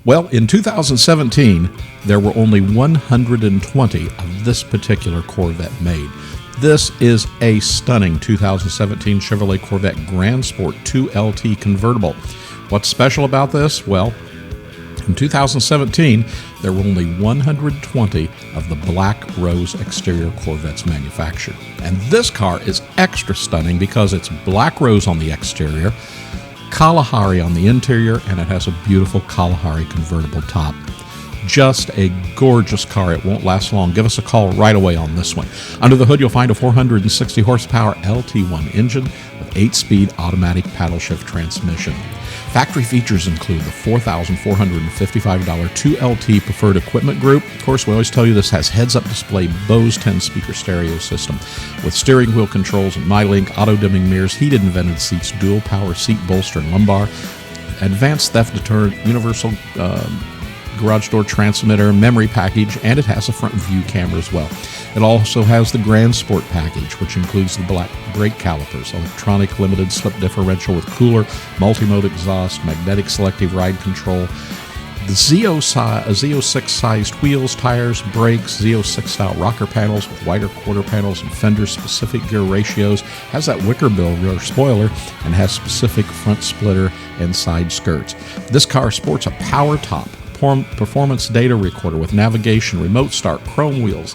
Well, in 2017, there were only 120 of this particular Corvette made. This is a stunning 2017 Chevrolet Corvette Grand Sport 2LT Convertible. What's special about this? Well, in 2017, there were only 120 of the black rose exterior Corvettes manufactured. And this car is extra stunning because it's black rose on the exterior, Kalahari on the interior, and it has a beautiful Kalahari convertible top. Just a gorgeous car. It won't last long. Give us a call right away on this one. Under the hood, you'll find a 460 horsepower LT1 engine with 8-speed automatic paddle shift transmission. Factory features include the $4,455 2LT Preferred Equipment Group. Of course, we always tell you this has heads-up display Bose 10-speaker stereo system with steering wheel controls and MyLink, auto-dimming mirrors, heated and vented seats, dual power seat bolster and lumbar, advanced theft deterrent, universal garage door transmitter, memory package, and it has a front view camera as well. It also has the Grand Sport package, which includes the black brake calipers, electronic limited slip differential with cooler, multi-mode exhaust, magnetic selective ride control, the Z06 sized wheels, tires, brakes, Z06 style rocker panels with wider quarter panels and fender specific gear ratios, has that wicker bill rear spoiler, and has specific front splitter and side skirts. This car sports a power top, performance data recorder with navigation, remote start, chrome wheels,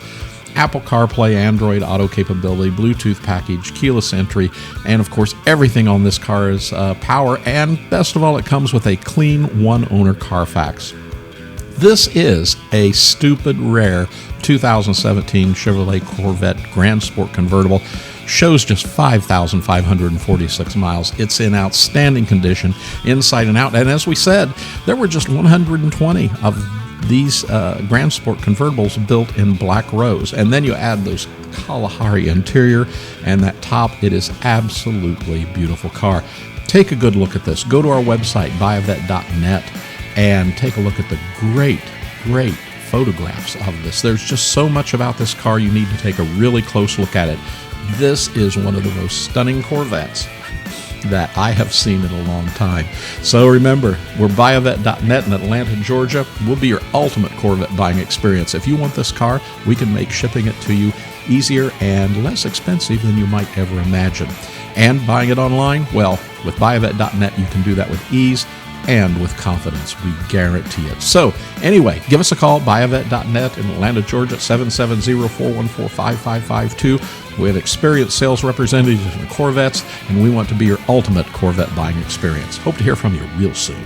Apple CarPlay, Android Auto capability, Bluetooth package, keyless entry, and of course everything on this car is power, and best of all, it comes with a clean one-owner Carfax. This is a stupid rare 2017 Chevrolet Corvette Grand Sport Convertible. Shows just 5,546 miles. It's in outstanding condition, inside and out. And as we said, there were just 120 of these Grand Sport Convertibles built in black rose. And then you add those Kalahari interior and that top. It is absolutely beautiful car. Take a good look at this. Go to our website, buyavette.net, and take a look at the great photographs of this. There's just so much about this car. You need to take a really close look at it. This is one of the most stunning Corvettes that I have seen in a long time. So remember, we're buyavette.net in Atlanta, Georgia. We'll be your ultimate Corvette buying experience. If you want this car, we can make shipping it to you easier and less expensive than you might ever imagine. And buying it online, well, with buyavette.net, you can do that with ease and with confidence. We guarantee it. So anyway, give us a call, buyavette.net in Atlanta, Georgia, 770-414-5552. We have experienced sales representatives in Corvettes, and we want to be your ultimate Corvette buying experience. Hope to hear from you real soon.